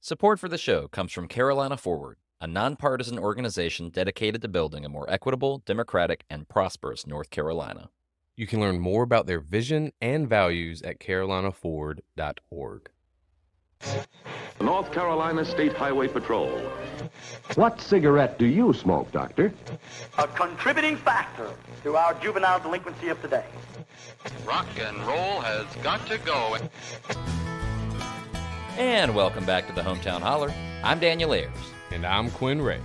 Support for the show comes from Carolina Forward, a nonpartisan organization dedicated to building a more equitable, democratic, and prosperous North Carolina. You can learn more about their vision and values at carolinaforward.org. North Carolina State Highway Patrol. What cigarette do you smoke, Doctor? A contributing factor to our juvenile delinquency of today. Rock and roll has got to go. And welcome back to the Hometown Holler. I'm Daniel Ayers. And I'm Quinn Ray.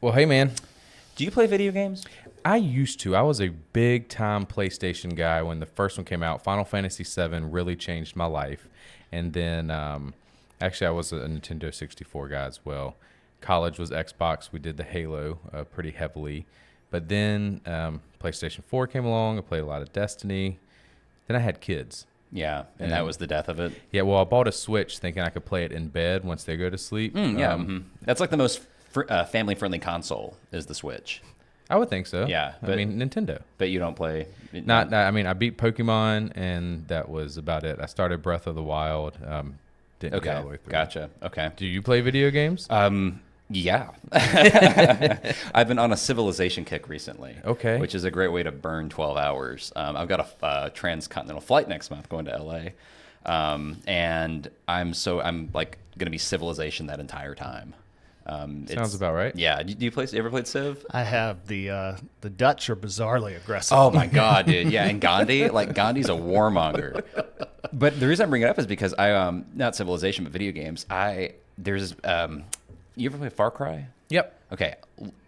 Well, hey, man. Do you play video games? I used to. I was a big-time PlayStation guy when the first one came out. Final Fantasy VII really changed my life. And then, actually, I was a Nintendo 64 guy as well. College was Xbox. We did the Halo pretty heavily. But then PlayStation 4 came along. I played a lot of Destiny. Then I had kids. Yeah, and that was the death of it. Yeah, well, I bought a Switch thinking I could play it in bed once they go to sleep. That's like the most family-friendly console is the Switch. I would think so. Yeah, I mean, Nintendo. But you don't play... I mean, I beat Pokemon, and that was about it. I started Breath of the Wild. Didn't get all the way through. Gotcha. Okay. Do you play video games? Yeah. I've been on a Civilization kick recently. Okay. Which is a great way to burn 12 hours. I've got a transcontinental flight next month going to LA. And I'm like going to be Civilization that entire time. Sounds about right. Yeah. Do you ever played Civ? I have. The Dutch are bizarrely aggressive. Oh my God, dude. Yeah. And Gandhi's a warmonger. But the reason I bring it up is because not Civilization, but video games. You ever play Far Cry? Yep. Okay.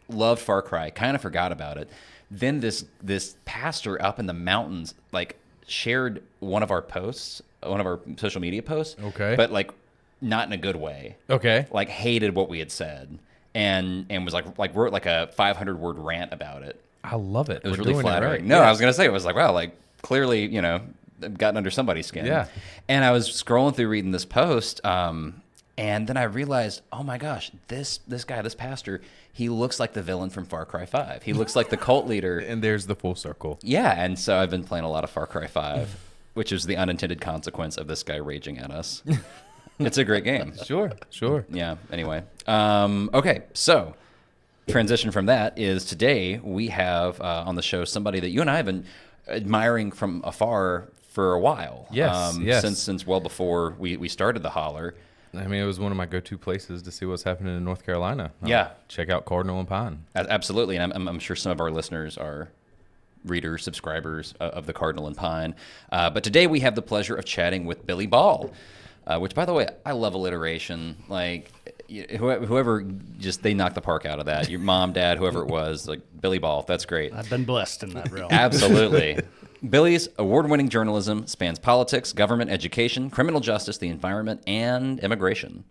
Loved Far Cry. Kind of forgot about it. Then this pastor up in the mountains shared one of our posts, one of our social media posts. Okay. But not in a good way. Okay. Hated what we had said and was wrote a 500-word rant about it. I love it. It was We're really doing it flattering. right. No, Yeah. I was gonna say it was wow, clearly gotten under somebody's skin. Yeah. And I was scrolling through reading this post, and then I realized, oh my gosh, this guy, this pastor, he looks like the villain from Far Cry 5. He looks like the cult leader. And there's the full circle. Yeah, and so I've been playing a lot of Far Cry 5, which is the unintended consequence of this guy raging at us. It's a great game. Sure. Yeah, anyway. Okay, so transition from that is today we have on the show somebody that you and I have been admiring from afar for a while. Yes. Since well before we started the Holler. I mean, it was one of my go-to places to see what's happening in North Carolina. Yeah. Check out Cardinal Pine. Absolutely, and I'm sure some of our listeners are readers, subscribers of the Cardinal and Pine. But today we have the pleasure of chatting with Billy Ball, which, by the way, I love alliteration. Whoever they knocked the park out of that. Your mom, dad, whoever it was, Billy Ball. That's great. I've been blessed in that realm. Absolutely. Billy's award-winning journalism spans politics, government, education, criminal justice, the environment, and immigration.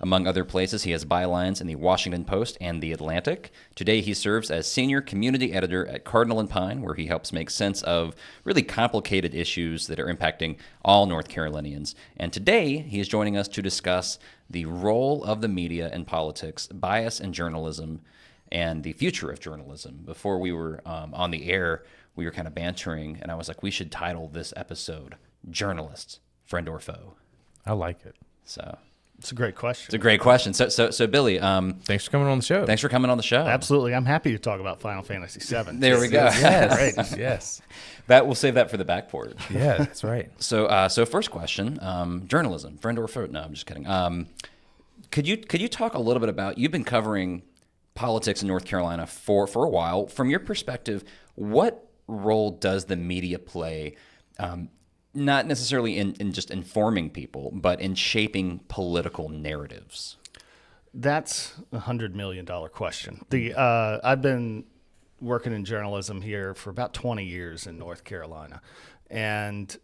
Among other places, he has bylines in the Washington Post and the Atlantic. Today, he serves as senior community editor at Cardinal and Pine, where he helps make sense of really complicated issues that are impacting all North Carolinians. And today, he is joining us to discuss the role of the media in politics, bias in journalism, and the future of journalism. Before we were on the air, we were kind of bantering, and I was like, we should title this episode Journalists, Friend or Foe. I like it. So It's a great question. it's a great question. So Billy, Thanks for coming on the show. thanks for coming on the show. Absolutely. I'm happy to talk about Final Fantasy VII. There we go. Yes. Great. Yes. We'll save that for the back port. Yeah, that's right. So first question, journalism, friend or foe? No, I'm just kidding. Could you talk a little bit about, you've been covering politics in North Carolina for a while. From your perspective, what role does the media play, not necessarily in just informing people, but in shaping political narratives? That's $100 million question. I've been working in journalism here for about 20 years in North Carolina. And,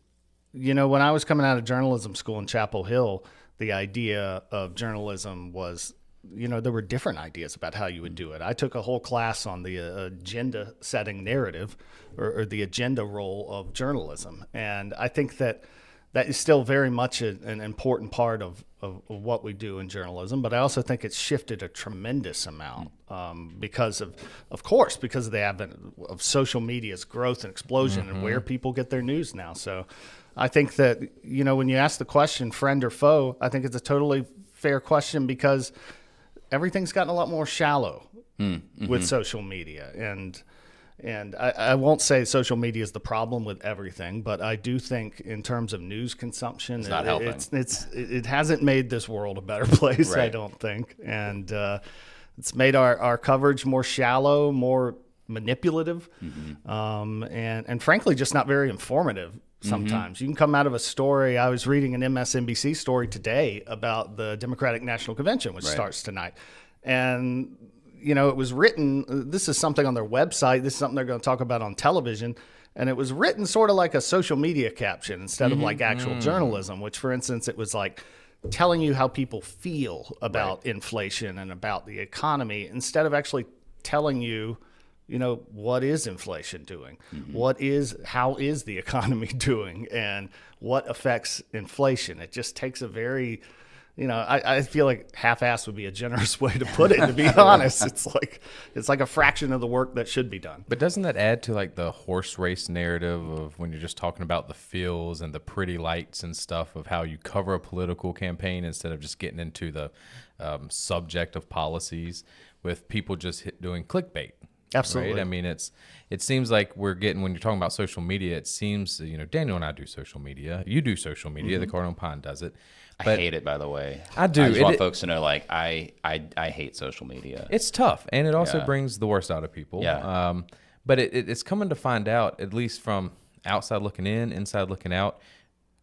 when I was coming out of journalism school in Chapel Hill, the idea of journalism was, there were different ideas about how you would do it. I took a whole class on the agenda setting narrative or the agenda role of journalism. And I think that that is still very much an important part of what we do in journalism. But I also think it's shifted a tremendous amount because of course, because of the advent of social media's growth and explosion and where people get their news now. So I think that, when you ask the question, friend or foe, I think it's a totally fair question because everything's gotten a lot more shallow with social media. And I won't say social media is the problem with everything, but I do think in terms of news consumption, not helping. It hasn't made this world a better place, Right. I don't think. And it's made our coverage more shallow, more manipulative, and frankly, just not very informative sometimes. You can come out of a story. I was reading an MSNBC story today about the Democratic National Convention, which starts tonight. And it was written, this is something on their website, this is something they're going to talk about on television, and it was written sort of like a social media caption instead of like actual journalism, which, for instance, it was like telling you how people feel about inflation and about the economy instead of actually telling you, what is inflation doing? How is the economy doing? And what affects inflation? It just takes a very... I feel like half-assed would be a generous way to put it, to be honest. It's like a fraction of the work that should be done. But doesn't that add to like the horse race narrative of when you're just talking about the feels and the pretty lights and stuff of how you cover a political campaign instead of just getting into the subject of policies with people just doing clickbait? Absolutely. Right? I mean, it seems like we're getting, when you're talking about social media, it seems, Daniel and I do social media. You do social media. The Cardinal Pine does it. I hate it, by the way. I do. I just want folks to know, I hate social media. It's tough, and it also brings the worst out of people. Yeah. But it's coming to find out, at least from outside looking in, inside looking out,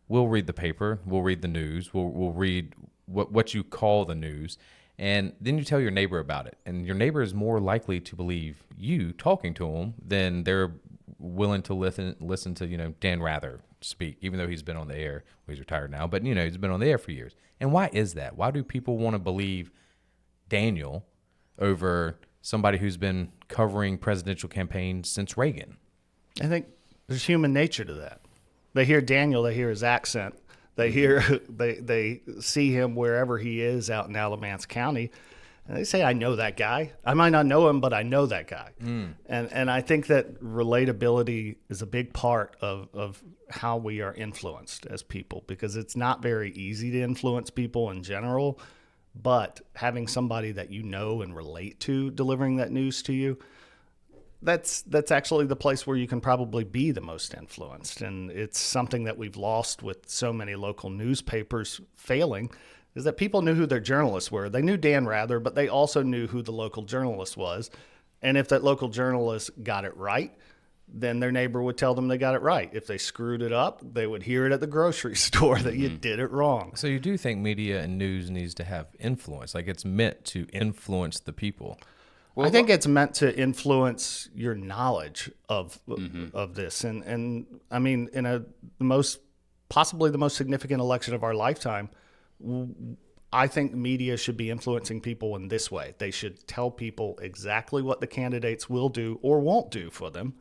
we'll read the paper, we'll read the news, we'll read what you call the news, and then you tell your neighbor about it. And your neighbor is more likely to believe you talking to them than they're willing to listen to, Dan Rather speak, even though he's been on the air. Well, he's retired now, but he's been on the air for years. And why is that? Why do people want to believe Daniel over somebody who's been covering presidential campaigns since Reagan? I think there's human nature to that. They hear Daniel, they hear his accent, they see him wherever he is out in Alamance County, and they say, I know that guy. I might not know him, but I know that guy. And I think that relatability is a big part of how we are influenced as people, because it's not very easy to influence people in general, but having somebody that you know and relate to delivering that news to you, that's actually the place where you can probably be the most influenced. And it's something that we've lost with so many local newspapers failing, is that people knew who their journalists were. They knew Dan Rather, but they also knew who the local journalist was. And if that local journalist got it right, then their neighbor would tell them they got it right. If they screwed it up, they would hear it at the grocery store that you did it wrong. So you do think media and news needs to have influence, like it's meant to influence the people? I think it's meant to influence your knowledge of this. And I mean, in possibly the most significant election of our lifetime, I think media should be influencing people in this way. They should tell people exactly what the candidates will do or won't do for them.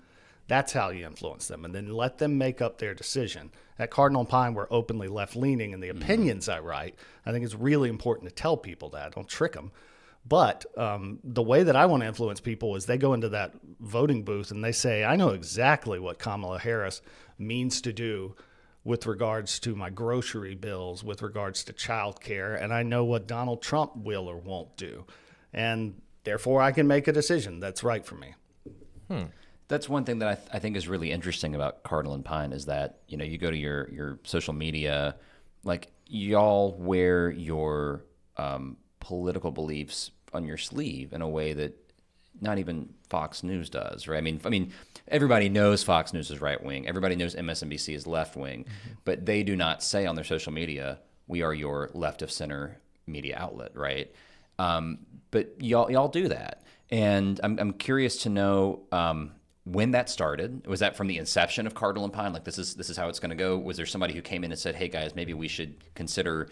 That's how you influence them, and then let them make up their decision. At Cardinal Pine, we're openly left-leaning in the opinions I write. I think it's really important to tell people that. Don't trick them. But the way that I want to influence people is they go into that voting booth and they say, I know exactly what Kamala Harris means to do with regards to my grocery bills, with regards to child care, and I know what Donald Trump will or won't do. And therefore, I can make a decision that's right for me. That's one thing that I think is really interesting about Cardinal and Pine is that, you go to your social media, like y'all wear your political beliefs on your sleeve in a way that not even Fox News does, right? I mean, everybody knows Fox News is right wing. Everybody knows MSNBC is left wing, but they do not say on their social media, "We are your left of center media outlet," right? But y'all do that, and I'm curious to know when that started. Was that from the inception of Cardinal and Pine? Like this is how it's going to go? Was there somebody who came in and said, "Hey guys, maybe we should consider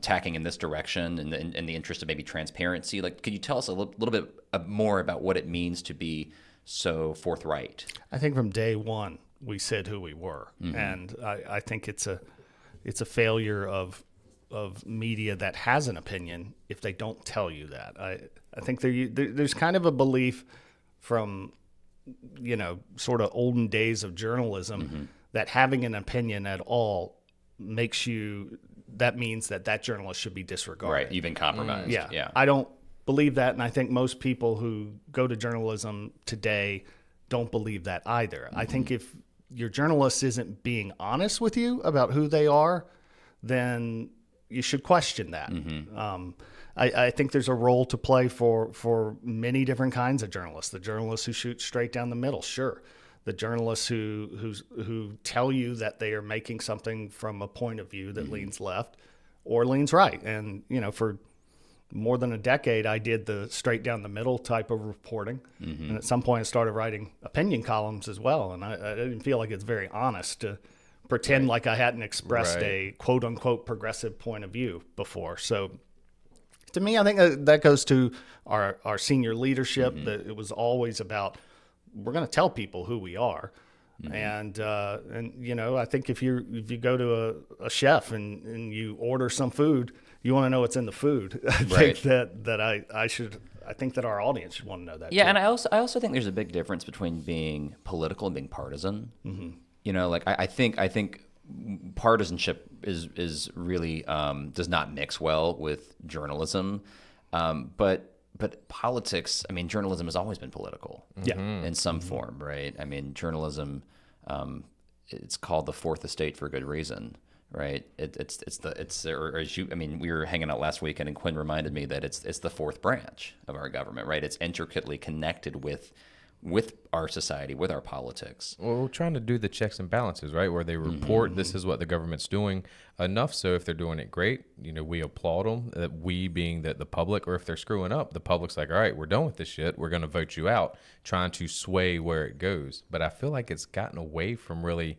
tacking in this direction in the interest of maybe transparency"? Like, could you tell us a little bit more about what it means to be so forthright? I think from day one we said who we were, and I think it's it's a failure of media that has an opinion if they don't tell you that. I think there's kind of a belief from, sort of olden days of journalism that having an opinion at all that means that journalist should be disregarded. Right, even compromised. Yeah. I don't believe that, and I think most people who go to journalism today don't believe that either. I think if your journalist isn't being honest with you about who they are, then you should question that. I think there's a role to play for many different kinds of journalists. The journalists who shoot straight down the middle, sure. The journalists who tell you that they are making something from a point of view that leans left or leans right. And, for more than a decade, I did the straight down the middle type of reporting. And at some point I started writing opinion columns as well. And I didn't feel like it's very honest to pretend like I hadn't expressed a quote unquote progressive point of view before. So to me, I think that goes to our senior leadership, that it was always about, we're going to tell people who we are. And I think if you go to a chef and you order some food, you want to know what's in the food. I think I think that our audience should want to know that. Yeah, too. and I also think there's a big difference between being political and being partisan. I think partisanship is really does not mix well with journalism, but politics, journalism has always been political, in some form, right? Journalism, it's called the fourth estate for a good reason, right? We were hanging out last weekend, and Quinn reminded me that it's the fourth branch of our government, right? It's intricately connected with our society, with our politics. Well, we're trying to do the checks and balances, right? Where they report this is what the government's doing, enough so if they're doing it great, we applaud them, we being the public, or if they're screwing up, the public's like, all right, we're done with this shit. We're going to vote you out, trying to sway where it goes. But I feel like it's gotten away from really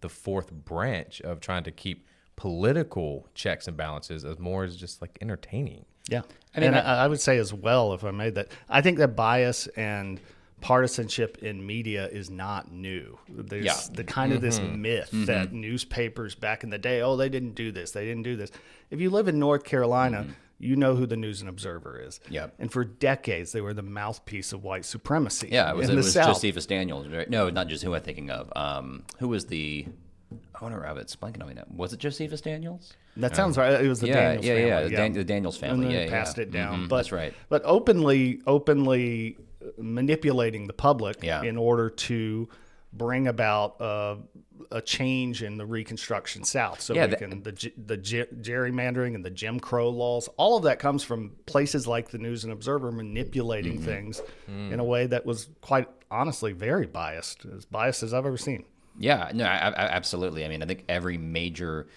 the fourth branch of trying to keep political checks and balances as more as just like entertaining. Yeah. I would say as well, if I made that, I think that bias and partisanship in media is not new. There's the kind of this myth that newspapers back in the day, they didn't do this. If you live in North Carolina, you know who the News and Observer is. Yep. And for decades, they were the mouthpiece of white supremacy. Yeah, it was South. Josephus Daniels, right? No, not just who I'm thinking of. Who was the... I wonder how it's blanking on me now. Was it Josephus Daniels? That sounds right. It was the Daniels family. The Daniels family. And then passed it down. That's right. But openly manipulating the public in order to bring about a change in the Reconstruction South. So the gerrymandering and the Jim Crow laws, all of that comes from places like the News and Observer manipulating things in a way that was quite honestly very biased, as biased as I've ever seen. Yeah, no, absolutely. I think every major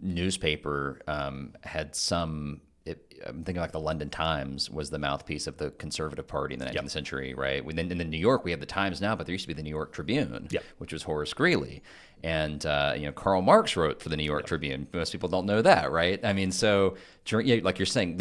newspaper had some... I'm thinking like the London Times was the mouthpiece of the Conservative Party in the 19th century, right? In New York, we have the Times now, but there used to be the New York Tribune, which was Horace Greeley. And, Karl Marx wrote for the New York Tribune. Most people don't know that, right? So like you're saying,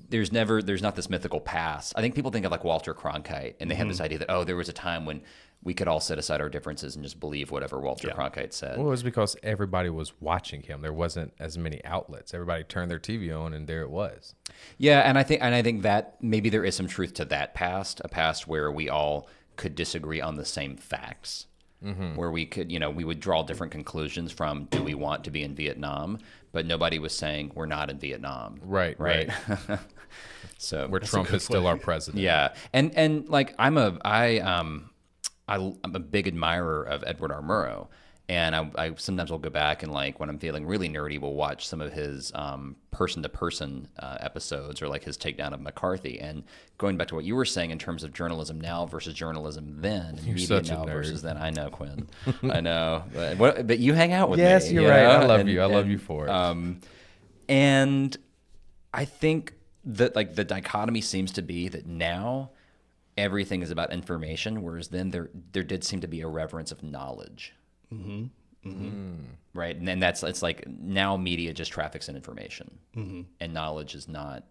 there's not this mythical past. I think people think of like Walter Cronkite, and they have this idea that, there was a time when we could all set aside our differences and just believe whatever Walter Cronkite said. Well, it was because everybody was watching him. There wasn't as many outlets. Everybody turned their TV on, and there it was. Yeah, and I think that maybe there is some truth to that past, a past where we all could disagree on the same facts, where we could, we would draw different conclusions from, do we want to be in Vietnam? But nobody was saying we're not in Vietnam. Right. So where Trump is still our president. Yeah, and like I'm a big admirer of Edward R. Murrow, and I sometimes will go back and like when I'm feeling really nerdy, we'll watch some of his person-to-person episodes or like his takedown of McCarthy. And going back to what you were saying in terms of journalism now versus journalism then, and media now versus then. I know, Quinn. I know, but you hang out with me. Yes, you're right. I love you. I love you for it. And I think that like the dichotomy seems to be that now everything is about information, whereas then there did seem to be a reverence of knowledge. Right, and then it's like now media just traffics in information, and knowledge is not.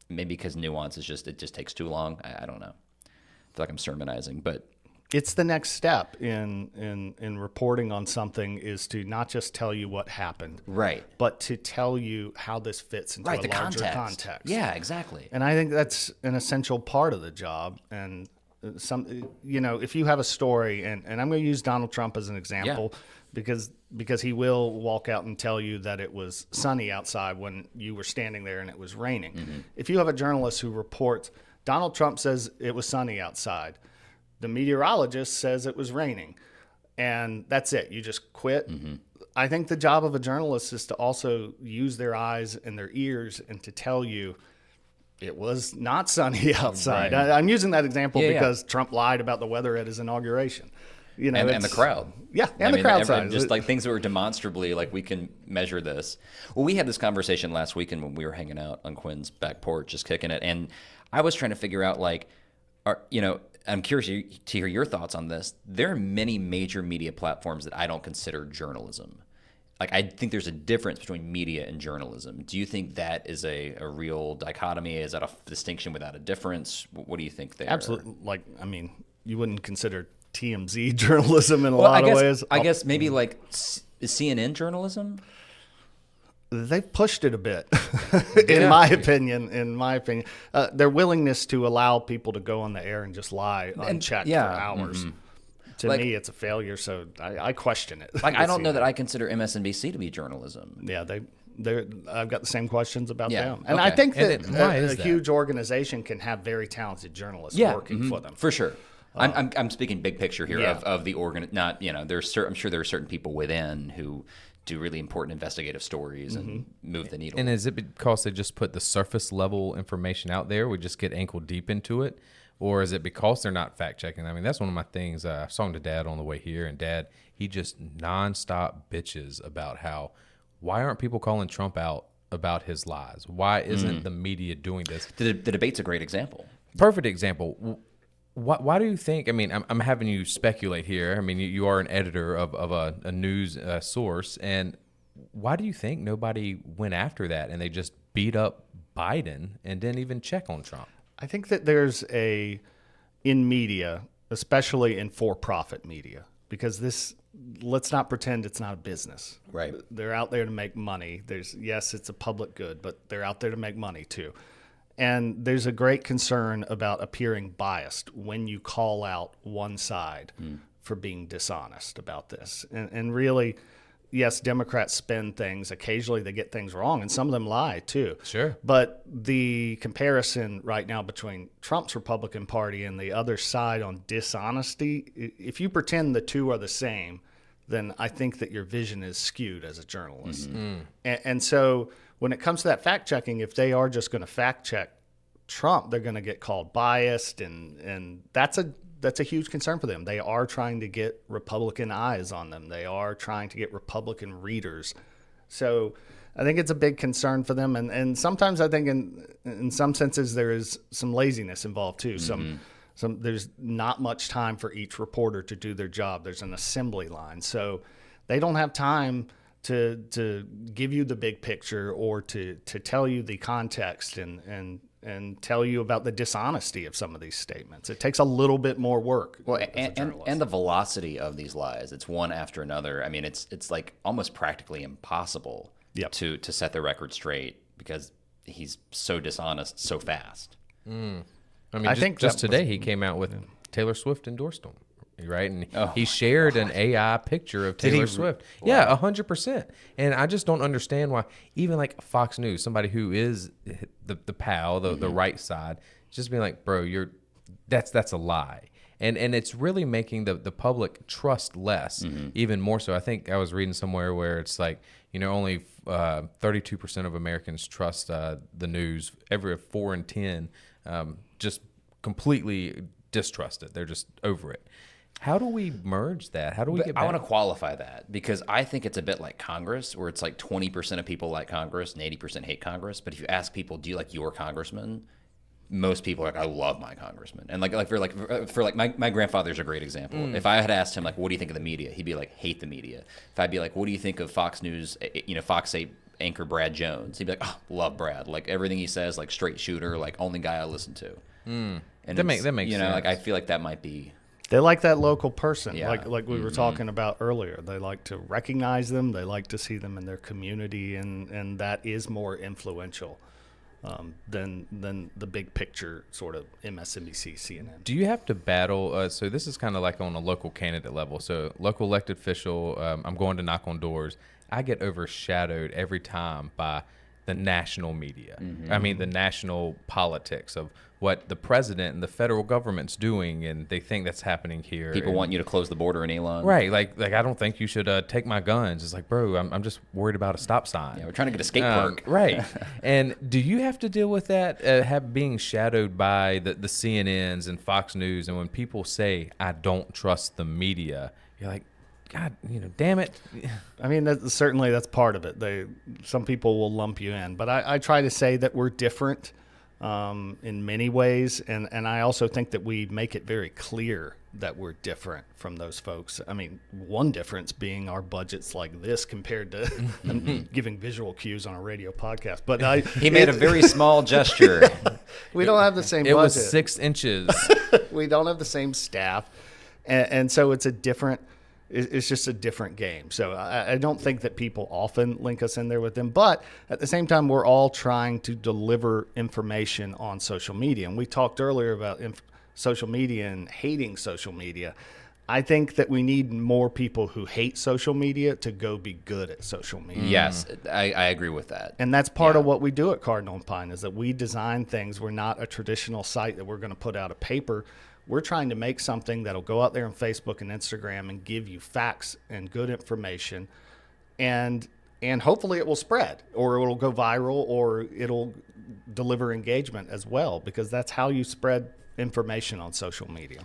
Maybe because nuance is it just takes too long. I don't know. I feel like I'm sermonizing, but it's the next step in reporting on something is to not just tell you what happened, Right. but to tell you how this fits into Right, a the larger context. Yeah, exactly. And I think that's an essential part of the job. And if you have a story, and I'm going to use Donald Trump as an example, because he will walk out and tell you that it was sunny outside when you were standing there and it was raining. Mm-hmm. If you have a journalist who reports, Donald Trump says it was sunny outside, the meteorologist says it was raining, and that's it. You just quit. Mm-hmm. I think the job of a journalist is to also use their eyes and their ears and to tell you it was not sunny outside. Right. I'm using that example because Trump lied about the weather at his inauguration. And the crowd. Yeah, and the crowd size. Just like things that were demonstrably like, we can measure this. Well, we had this conversation last weekend when we were hanging out on Quinn's back porch, just kicking it. And I was trying to figure out, like, I'm curious to hear your thoughts on this. There are many major media platforms that I don't consider journalism. Like, I think there's a difference between media and journalism. Do you think that is a real dichotomy? Is that a distinction without a difference? What do you think there? Absolutely. You wouldn't consider TMZ journalism in a lot of ways. I guess maybe like CNN journalism? They've pushed it a bit, in my opinion. Their willingness to allow people to go on the air and just lie unchecked for hours. Mm-hmm. To me, it's a failure, so I question it. Like, I don't know that I consider MSNBC to be journalism. Yeah, I've got the same questions about them. And I think that a huge organization can have very talented journalists working for them. For sure. I'm speaking big picture here of the organ. Not, I'm sure there are certain people within who do really important investigative stories and move the needle. And is it because they just put the surface level information out there? We just get ankle deep into it? Or is it because they're not fact checking? I mean, that's one of my things. I was talking to Dad on the way here, and Dad, he just nonstop bitches about why aren't people calling Trump out about his lies? Why isn't the media doing this? The debate's a great example. Perfect example. Why do you think? I mean, I'm having you speculate here. I mean, you are an editor of a news source, and why do you think nobody went after that and they just beat up Biden and didn't even check on Trump? I think that there's in media, especially in for-profit media, because let's not pretend it's not a business. Right. They're out there to make money. It's a public good, but they're out there to make money too. And there's a great concern about appearing biased when you call out one side for being dishonest about this. And really, yes, Democrats spin things. Occasionally they get things wrong, and some of them lie too. Sure. But the comparison right now between Trump's Republican Party and the other side on dishonesty, if you pretend the two are the same, then I think that your vision is skewed as a journalist. Mm-hmm. And so when it comes to that fact checking, if they are just going to fact check Trump, they're going to get called biased, and that's a huge concern for them. They are trying to get Republican eyes on them. They are trying to get Republican readers. So I think it's a big concern for them. And sometimes I think in some senses there is some laziness involved too. Mm-hmm. There's not much time for each reporter to do their job. There's an assembly line. So they don't have time to give you the big picture or to tell you the context and tell you about the dishonesty of some of these statements. It takes a little bit more work. Well, and the velocity of these lies, it's one after another. I mean, it's like almost practically impossible to set the record straight because he's so dishonest so fast. I mean, I think just today he came out with Taylor Swift endorsed him. Right, and he shared an AI picture of Taylor Swift. Wow. Yeah, 100%. And I just don't understand why, even like Fox News, somebody who is the pal, the right side, just being like, bro, that's a lie. And it's really making the public trust less, even more so. I think I was reading somewhere where it's like, only 32% of Americans trust the news. Every 4 in 10 just completely distrust it. They're just over it. How do we merge that? How do we get back? I want to qualify that because I think it's a bit like Congress, where it's like 20% of people like Congress and 80% hate Congress. But if you ask people, do you like your congressman? Most people are like, I love my congressman. And for my grandfather's a great example. If I had asked him, like, what do you think of the media? He'd be like, hate the media. If I'd be like, what do you think of Fox News, Fox 8 anchor Brad Jones? He'd be like, oh, love Brad. Like, everything he says, like, straight shooter, like, only guy I listen to. And that makes sense. Like, I feel like that might be... They like that local person, Yeah. like we were talking about earlier. They like to recognize them. They like to see them in their community, and that is more influential than the big picture sort of MSNBC, CNN. Do you have to battle? So this is kind of like on a local candidate level. So local elected official, I'm going to knock on doors. I get overshadowed every time by the national media. I mean, the national politics of what the president and the federal government's doing, and they think that's happening here. People want you to close the border in Elon. Right, like I don't think you should take my guns. It's like, bro, I'm just worried about a stop sign. Yeah, we're trying to get a skate park. Right. And do you have to deal with that, being shadowed by the CNNs and Fox News, and when people say, I don't trust the media, you're like, God, damn it. I mean, that's part of it. Some people will lump you in, but I try to say that we're different in many ways, and I also think that we make it very clear that we're different from those folks. I mean, one difference being our budget's like this compared to I'm giving visual cues on a radio podcast. But He made a very small gesture. we don't have the same budget. It was 6 inches. We don't have the same staff, and so it's it's just a different game. So I don't think that people often link us in there with them. But at the same time, we're all trying to deliver information on social media. And we talked earlier about social media and hating social media. I think that we need more people who hate social media to go be good at social media. Yes, I agree with that. And that's part of what we do at Cardinal Pine, is that we design things. We're not a traditional site that we're going to put out a paper. We're trying to make something that'll go out there on Facebook and Instagram and give you facts and good information, and hopefully it will spread, or it'll go viral, or it'll deliver engagement as well, because that's how you spread information on social media.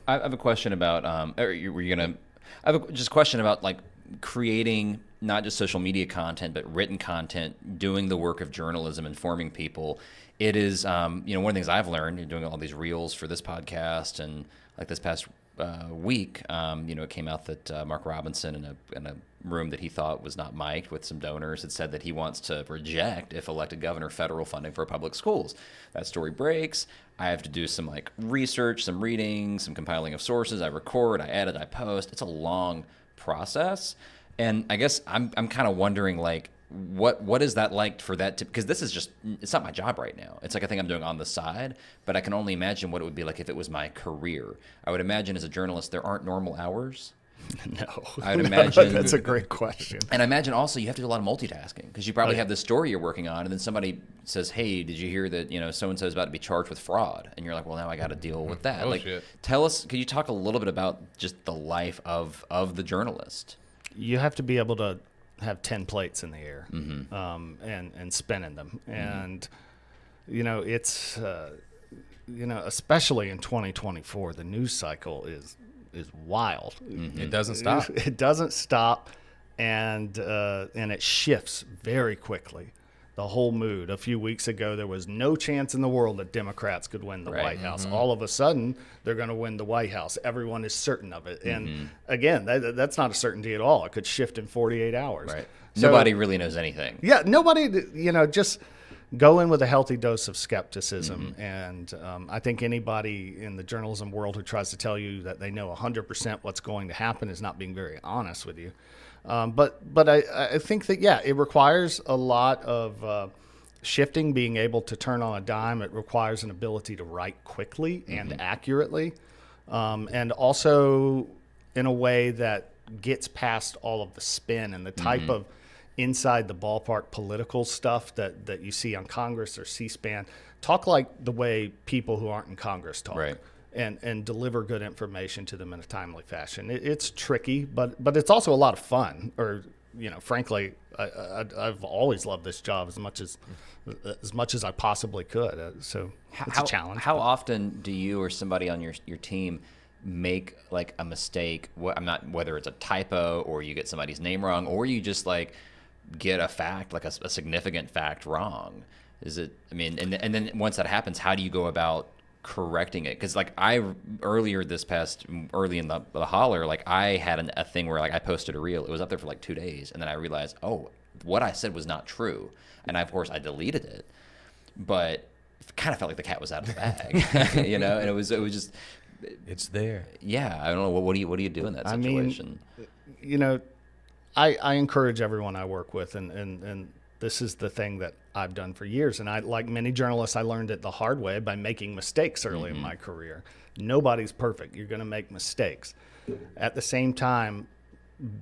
I have a question about, I have just a question about like creating not just social media content, but written content, doing the work of journalism, informing people. It is, one of the things I've learned doing all these reels for this podcast, and like this past week, it came out that Mark Robinson in a room that he thought was not mic'd with some donors had said that he wants to reject, if elected governor, federal funding for public schools. That story breaks. I have to do some like research, some reading, some compiling of sources. I record, I edit, I post. It's a long process, and I guess I'm kind of wondering like, what is that like for that because this is just, it's not my job right now. It's like a thing I'm doing on the side, but I can only imagine what it would be like if it was my career. I would imagine as a journalist there aren't normal hours. No, I would imagine that's a great question. And I imagine also you have to do a lot of multitasking, because you probably have this story you're working on, and then somebody says, "Hey, did you hear that so and so is about to be charged with fraud?" And you're like, "Well, now I got to deal with that." Oh, like, shit. Tell us, could you talk a little bit about just the life of the journalist? You have to be able to have 10 plates in the air, and spinning them, and it's especially in 2024, the news cycle is wild. It doesn't stop. It doesn't stop, and it shifts very quickly. The whole mood. A few weeks ago, there was no chance in the world that Democrats could win the White House. All of a sudden, they're going to win the White House. Everyone is certain of it. And again, that's not a certainty at all. It could shift in 48 hours. Right. So, Nobody really knows anything. Yeah, nobody. Just go in with a healthy dose of skepticism. And I think anybody in the journalism world who tries to tell you that they know 100% what's going to happen is not being very honest with you. But I think that, it requires a lot of shifting, being able to turn on a dime. It requires an ability to write quickly and accurately, and also in a way that gets past all of the spin and the type of inside the ballpark political stuff that you see on Congress or C-SPAN. Talk like the way people who aren't in Congress talk. Right. And deliver good information to them in a timely fashion. It's tricky, but it's also a lot of fun. Or frankly, I've always loved this job as much as I possibly could. So it's a challenge. How often do you or somebody on your team make like a mistake? Whether it's a typo or you get somebody's name wrong, or you just like get a fact, like a significant fact wrong. Is it? I mean, and then once that happens, how do you go about correcting it? Because like early in the holler, like I had a thing where like I posted a reel. It was up there for like 2 days, and then I realized, oh, what I said was not true, and of course I deleted it. But it kind of felt like the cat was out of the bag, and it was just It's there. Yeah, I don't know. What do you do in that situation? I encourage everyone I work with, and this is the thing that I've done for years. And I, like many journalists, I learned it the hard way by making mistakes early in my career. Nobody's perfect. You're going to make mistakes. At the same time,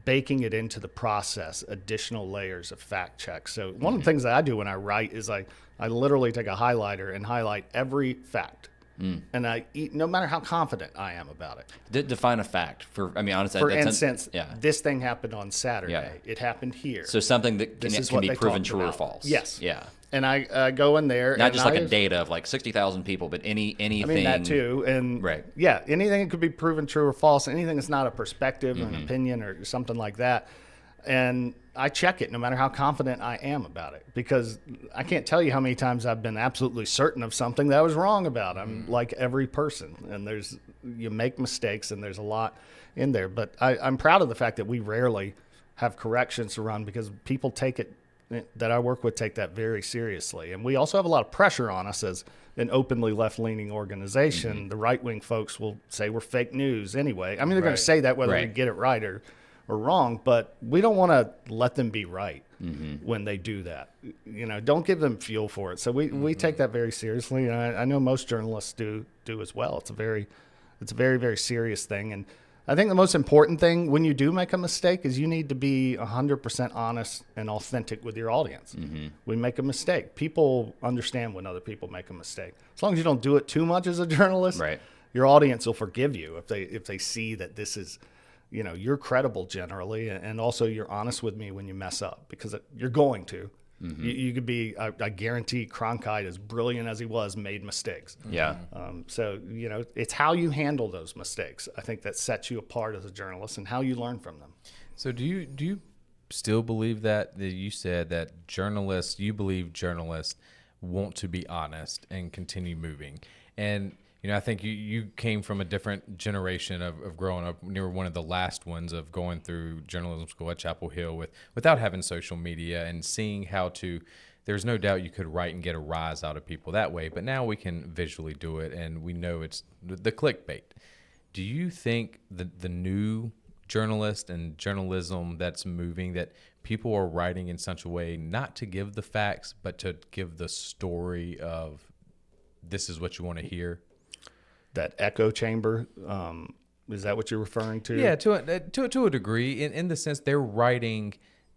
baking it into the process, additional layers of fact check. So one of the things that I do when I write is I literally take a highlighter and highlight every fact. And no matter how confident I am about it. Define a fact honestly. For instance, yeah. This thing happened on Saturday. Yeah. It happened here. So something that can be proven true or about. false. Yes. Yeah. And I go in there. Not just like a data of like 60,000 people, but anything. I mean, that too. And right. Yeah, anything that could be proven true or false, anything that's not a perspective, an opinion, or something like that. And I check it no matter how confident I am about it, because I can't tell you how many times I've been absolutely certain of something that I was wrong about. I'm like every person, and you make mistakes, and there's a lot in there. But I'm proud of the fact that we rarely have corrections to run, because people that I work with take that very seriously. And we also have a lot of pressure on us as an openly left-leaning organization. The right-wing folks will say we're fake news anyway. I mean, they're going to say that whether we get it right or wrong, but we don't want to let them be right when they do that. Don't give them fuel for it. So we take that very seriously. And I know most journalists do as well. It's a very, very serious thing. And I think the most important thing when you do make a mistake is you need to be 100% honest and authentic with your audience. We make a mistake. People understand when other people make a mistake. As long as you don't do it too much as a journalist, your audience will forgive you if they see that this is, you're credible generally, and also you're honest with me when you mess up, because you're going to. You could be, I guarantee Cronkite, as brilliant as he was, made mistakes. Yeah. So, it's how you handle those mistakes, I think, that sets you apart as a journalist, and how you learn from them. So do you still believe that you said that you believe journalists want to be honest and continue moving? And I think you came from a different generation of growing up. You were one of the last ones of going through journalism school at Chapel Hill without having social media, and seeing how to. There's no doubt you could write and get a rise out of people that way, but now we can visually do it, and we know it's the clickbait. Do you think the new journalist and journalism that's moving, that people are writing in such a way not to give the facts, but to give the story of this is what you want to hear? That echo chamber, is that what you're referring to? Yeah, to a degree, in the sense they're writing.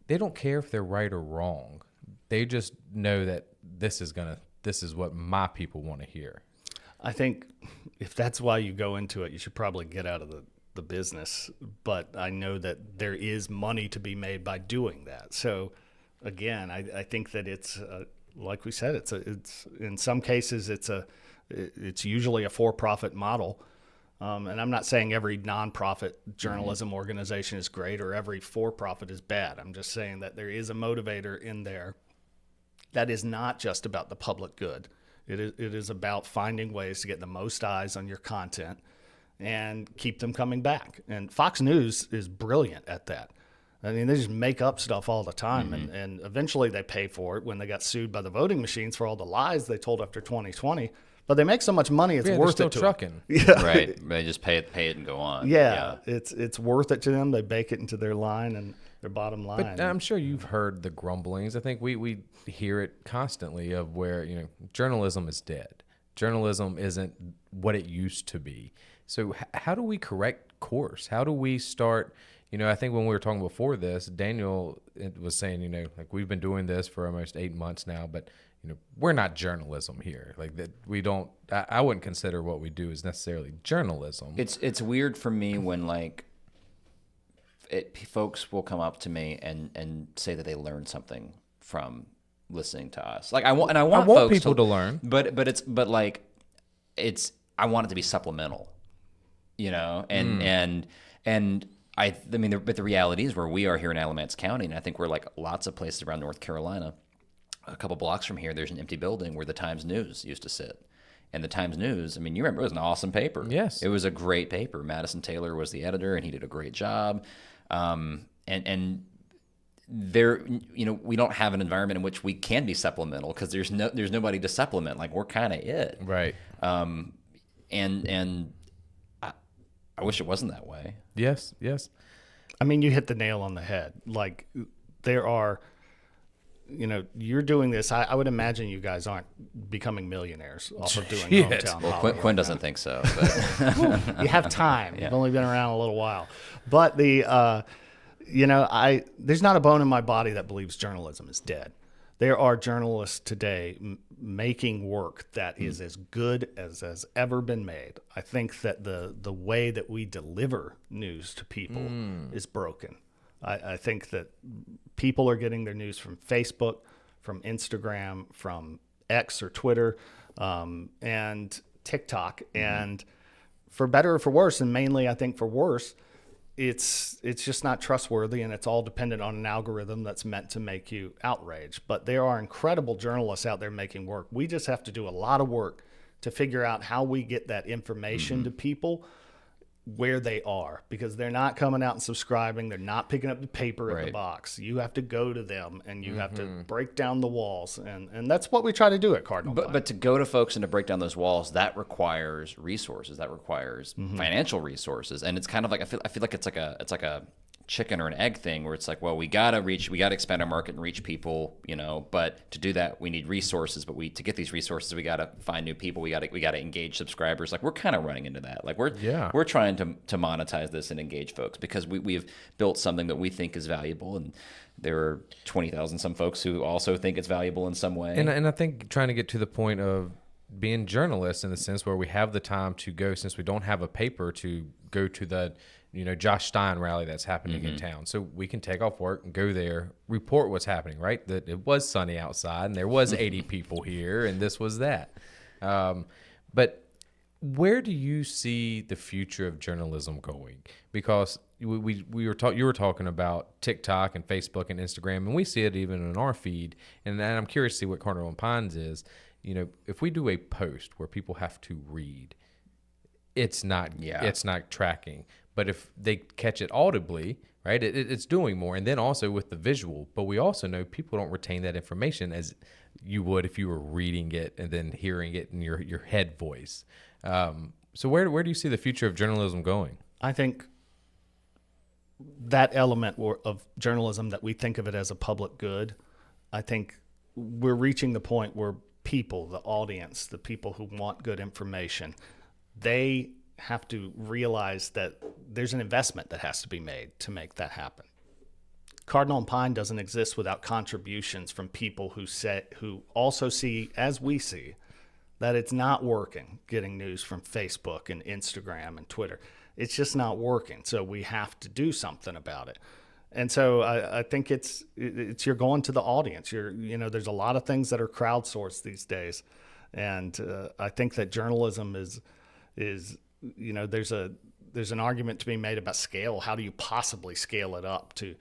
They don't care if they're right or wrong. They just know that this is what my people want to hear. I think if that's why you go into it, you should probably get out of the business. But I know that there is money to be made by doing that. So again, I think that it's like we said, it's in some cases it's usually a for-profit model. And I'm not saying every nonprofit journalism organization is great or every for-profit is bad. I'm just saying that there is a motivator in there that is not just about the public good. It is about finding ways to get the most eyes on your content and keep them coming back. And Fox News is brilliant at that. I mean, they just make up stuff all the time, and eventually they pay for it when they got sued by the voting machines for all the lies they told after 2020. But they make so much money, it's worth still it to trucking. them. Yeah. Right. They just pay it and go on. Yeah. It's worth it to them. They bake it into their line and their bottom line. But I'm sure you've heard the grumblings. I think we hear it constantly of where, journalism is dead. Journalism isn't what it used to be. So how do we correct course? How do we start? I think when we were talking before this, Daniel was saying, like we've been doing this for almost 8 months now, but we're not journalism here. Like that, we don't. I wouldn't consider what we do as necessarily journalism. It's weird for me when folks will come up to me and say that they learned something from listening to us. Like I want folks people to learn, but I want it to be supplemental, and I mean, but the reality is where we are here in Alamance County, and I think we're like lots of places around North Carolina. A couple blocks from here, there's an empty building where the Times News used to sit. And the Times News, I mean, you remember, it was an awesome paper. Yes. It was a great paper. Madison Taylor was the editor, and he did a great job. And there, we don't have an environment in which we can be supplemental because there's nobody to supplement. Like, we're kind of it. Right. And I wish it wasn't that way. Yes. I mean, you hit the nail on the head. Like, there are, you're doing this. I would imagine you guys aren't becoming millionaires off of doing hometown. Well, Quinn doesn't think so. But. You have time. You've only been around a little while. But there's not a bone in my body that believes journalism is dead. There are journalists today making work that is as good as has ever been made. I think that the way that we deliver news to people is broken. I think that people are getting their news from Facebook, from Instagram, from X or Twitter, and TikTok. And for better or for worse, and mainly I think for worse, it's just not trustworthy, and it's all dependent on an algorithm that's meant to make you outraged. But there are incredible journalists out there making work. We just have to do a lot of work to figure out how we get that information to people where they are, because they're not coming out and subscribing. They're not picking up the paper at the box. You have to go to them, and you have to break down the walls. And that's what we try to do at Cardinal Pine. But to go to folks and to break down those walls, that requires resources. That requires financial resources. And it's kind of like, I feel like it's like a chicken or an egg thing, where it's like, well, we gotta expand our market and reach people, but to do that we need resources. But to get these resources, we gotta find new people. We gotta engage subscribers. Like, we're kind of running into that. Like, we're trying to monetize this and engage folks, because we've built something that we think is valuable, and there are 20,000 some folks who also think it's valuable in some way. And I think trying to get to the point of being journalists, in the sense where we have the time to go, since we don't have a paper, to go to the Josh Stein rally that's happening in town. So we can take off work and go there, report what's happening, right? That it was sunny outside and there was 80 people here, and this was that. But where do you see the future of journalism going? Because you were talking about TikTok and Facebook and Instagram, and we see it even in our feed. And I'm curious to see what Cardinal Pines is. If we do a post where people have to read, it's not tracking. But if they catch it audibly, right, it's doing more. And then also with the visual. But we also know people don't retain that information as you would if you were reading it and then hearing it in your head voice. So where do you see the future of journalism going? I think that element of journalism, that we think of it as a public good, I think we're reaching the point where people, the audience, the people who want good information, they have to realize that there's an investment that has to be made to make that happen. Cardinal Pine doesn't exist without contributions from people who also see, as we see, that it's not working getting news from Facebook and Instagram and Twitter. It's just not working. So we have to do something about it. And so I think it's you're going to the audience. There's a lot of things that are crowdsourced these days, and I think that journalism is there's an argument to be made about scale. How do you possibly scale it up to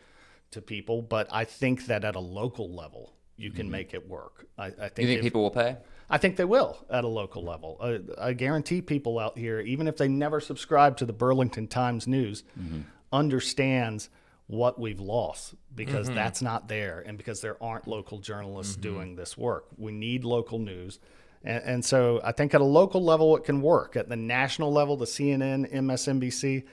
people? But I think that at a local level, you can make it work. I think. You think people will pay? I think they will at a local level. I guarantee people out here, even if they never subscribe to the Burlington Times News, understands what we've lost, because that's not there, and because there aren't local journalists doing this work. We need local news. And so I think at a local level it can work. At the national level, the CNN, MSNBC,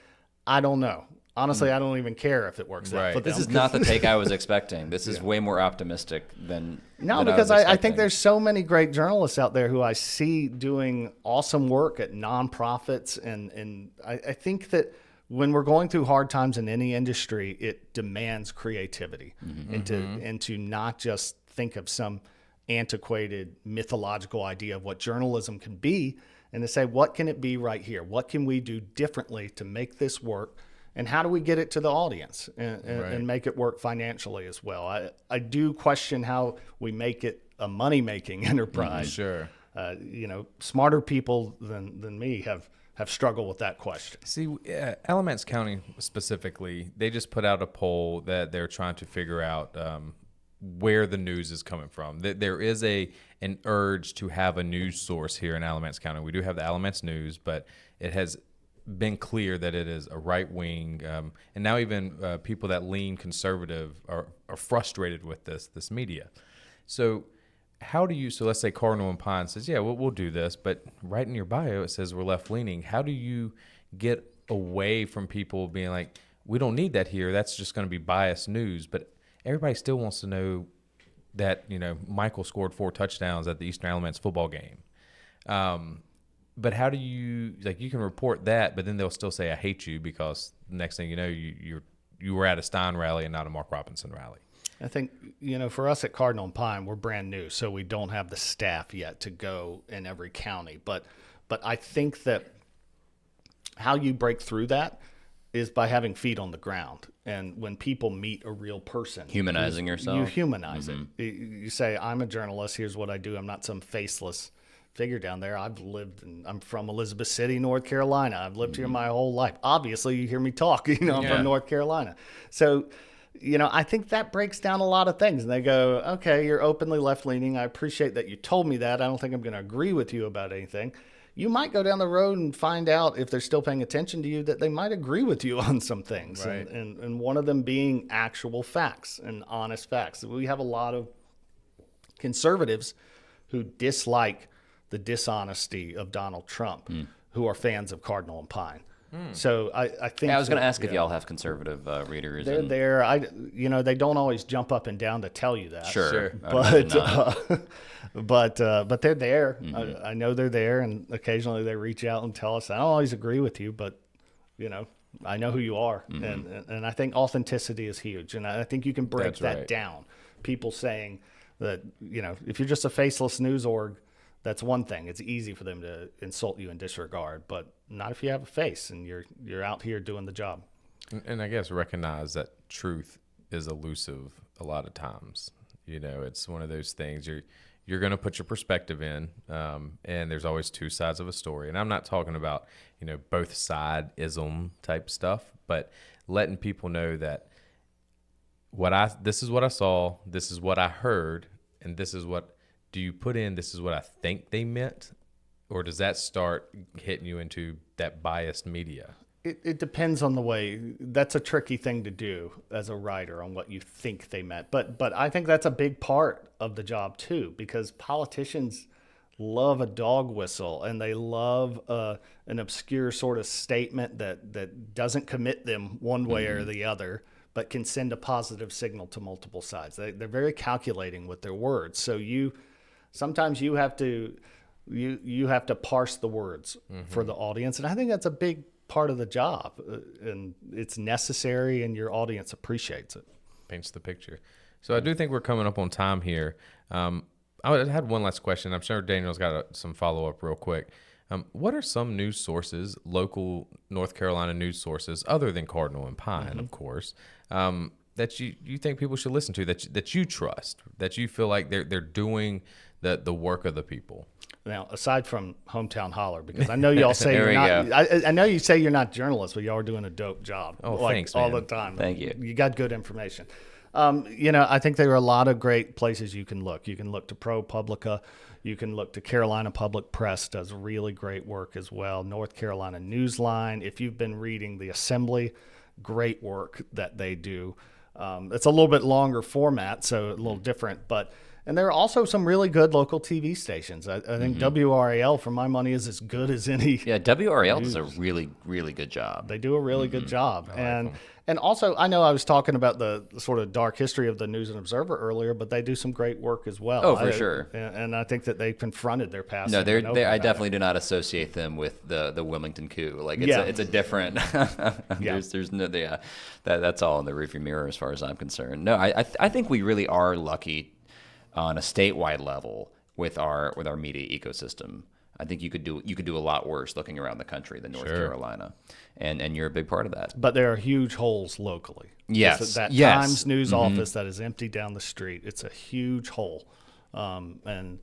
I don't know. Honestly, I don't even care if it works out for them. This is not the take I was expecting. This is way more optimistic than because I think there's so many great journalists out there who I see doing awesome work at nonprofits, and I think that when we're going through hard times in any industry, it demands creativity, and to not just think of some antiquated mythological idea of what journalism can be, and to say, what can it be right here? What can we do differently to make this work? And how do we get it to the audience and make it work financially as well? I do question how we make it a money-making enterprise. Sure. Smarter people than me have struggled with that question. See, Alamance County specifically, they just put out a poll that they're trying to figure out where the news is coming from. There is an urge to have a news source here in Alamance County. We do have the Alamance News, but it has been clear that it is a right-wing, and now even people that lean conservative are frustrated with this media. So let's say Cardinal Pine says, yeah, we'll do this, but right in your bio it says we're left-leaning. How do you get away from people being like, we don't need that here. That's just going to be biased news. But everybody still wants to know that, Michael scored 4 touchdowns at the Eastern Alamance football game. But how do you can report that, but then they'll still say, I hate you, because the next thing you know, you were at a Stein rally and not a Mark Robinson rally. I think, for us at Cardinal Pine, we're brand new, so we don't have the staff yet to go in every county. But I think that how you break through that is by having feet on the ground. And when people meet a real person. Humanizing yourself. You humanize it. You say, I'm a journalist, here's what I do. I'm not some faceless figure down there. I'm from Elizabeth City, North Carolina. I've lived here my whole life. Obviously, you hear me talk, I'm from North Carolina. So, I think that breaks down a lot of things. And they go, okay, you're openly left-leaning. I appreciate that you told me that. I don't think I'm going to agree with you about anything. You might go down the road and find out, if they're still paying attention to you, that they might agree with you on some things. Right. And one of them being actual facts and honest facts. We have a lot of conservatives who dislike the dishonesty of Donald Trump, who are fans of Cardinal and Pine. So I think I was going to ask if y'all have conservative readers. They're there. They don't always jump up and down to tell you that. Sure. But they're there. I know they're there, and occasionally they reach out and tell us, I don't always agree with you, but I know who you are, and I think authenticity is huge, and I think you can break that down. People saying that if you're just a faceless news org, that's one thing. It's easy for them to insult you and disregard, but not if you have a face and you're out here doing the job. And I guess recognize that truth is elusive a lot of times. It's one of those things you're going to put your perspective in, and there's always 2 sides of a story. And I'm not talking about both side-ism type stuff, but letting people know that this is what I saw, this is what I heard, and this is what. Do you put in, this is what I think they meant, or does that start hitting you into that biased media? It depends on the way. That's a tricky thing to do as a writer, on what you think they meant. But I think that's a big part of the job too, because politicians love a dog whistle, and they love an obscure sort of statement that doesn't commit them one way or the other, but can send a positive signal to multiple sides. They're very calculating with their words. So sometimes you have to parse the words for the audience, and I think that's a big part of the job, and it's necessary, and your audience appreciates it. Paints the picture. So I do think we're coming up on time here. I had one last question. I'm sure Daniel's got some follow-up real quick. What are some news sources, local North Carolina news sources, other than Cardinal and Pine, of course, that you think people should listen to, that you trust, that you feel like they're doing the work of the people? Now, aside from Hometown Holler, because I know y'all say you're not. I know you say you're not journalists, but y'all are doing a dope job. Oh, thanks, all man. the time. Thank you. You got good information. I think there are a lot of great places you can look. You can look to ProPublica. You can look to Carolina Public Press, does really great work as well. North Carolina Newsline. If you've been reading The Assembly, great work that they do. It's a little bit longer format, so a little different, and there are also some really good local TV stations. I think WRAL, for my money, is as good as any. Yeah, WRAL does a really, really good job. They do a really good job. And also, I know I was talking about the sort of dark history of the News and Observer earlier, but they do some great work as well. Oh, for sure. And I think that they confronted their past. No, I definitely do not associate them with the Wilmington coup. Like it's a different. There's no that's all in the rearview mirror as far as I'm concerned. No, I think we really are lucky on a statewide level with our media ecosystem. I think you could do a lot worse looking around the country than North Carolina, and you're a big part of that. But there are huge holes locally. Yes, that Times News office that is empty down the street. It's a huge hole, and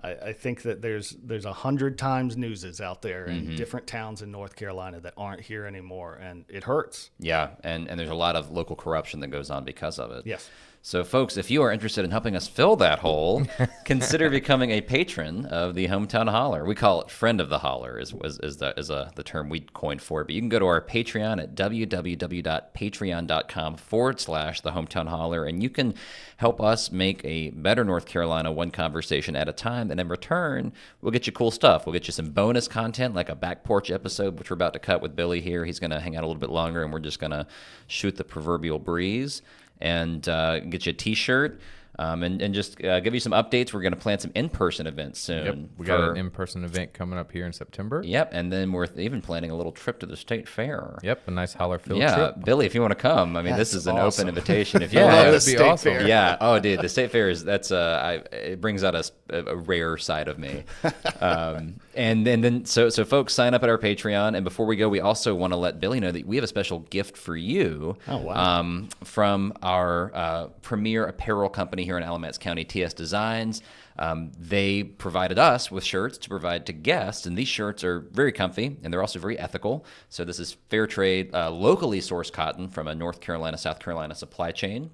I think that there's 100 Times Newses out there in different towns in North Carolina that aren't here anymore, and it hurts. Yeah, and there's a lot of local corruption that goes on because of it. Yes. So, folks, if you are interested in helping us fill that hole, consider becoming a patron of the Hometown Holler. We call it Friend of the Holler, is the term we coined for it. But you can go to our Patreon at www.patreon.com/the Hometown Holler, and you can help us make a better North Carolina one conversation at a time. And in return, we'll get you cool stuff. We'll get you some bonus content, like a back porch episode, which we're about to cut with Billy here. He's going to hang out a little bit longer, and we're just going to shoot the proverbial breeze. And get you a T-shirt, and just give you some updates. We're going to plan some in-person events soon. Yep, we got an in-person event coming up here in September. Yep, and then we're even planning a little trip to the state fair. Yep, a nice holler field yeah, trip. Billy, if you want to come, I mean, this is an open invitation. If you Yeah, want that to, would be awesome. Fair. yeah. Oh, dude, the state fair it brings out a rare side of me. And then so folks, sign up at our Patreon. And before we go, we also want to let Billy know that we have a special gift for you. Oh, wow. From our premier apparel company here in Alamance County, TS Designs. They provided us with shirts to provide to guests, and these shirts are very comfy, and they're also very ethical. So this is fair trade, locally sourced cotton from a North Carolina, South Carolina supply chain.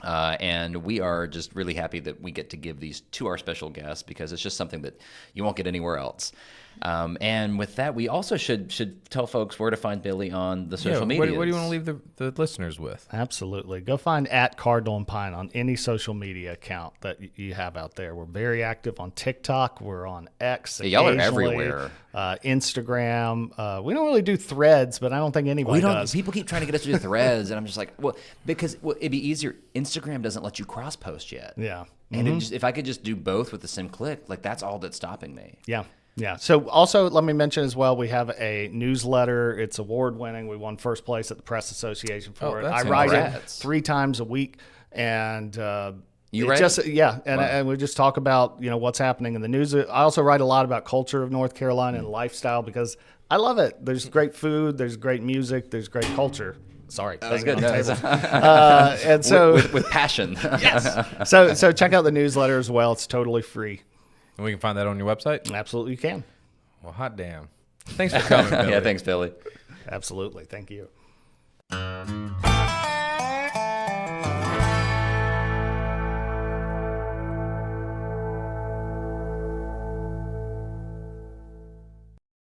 And we are just really happy that we get to give these to our special guests, because it's just something that you won't get anywhere else. And with that, we also should tell folks where to find Billy on the social media. What do you want to leave the listeners with? Absolutely. Go find at Cardinal Pine on any social media account that you have out there. We're very active on TikTok. We're on X. Yeah, y'all are occasionally, everywhere. Instagram. We don't really do threads, but I don't think anybody does. People keep trying to get us to do threads, and I'm just like, because it'd be easier. Instagram doesn't let you cross post yet. Yeah. And if I could just do both with the same click, like that's all that's stopping me. Yeah. Yeah. So also let me mention as well, we have a newsletter. It's award winning. We won first place at the Press Association for it. I write it 3 times a week, and you write it? And we just talk about what's happening in the news. I also write a lot about culture of North Carolina and lifestyle, because I love it. There's great food, there's great music, there's great culture. Sorry, that was good. And so with passion. Yes. So check out the newsletter as well. It's totally free. And we can find that on your website? Absolutely, you can. Well, hot damn. Thanks for coming, Billy. Yeah, thanks, Billy. Absolutely. Thank you.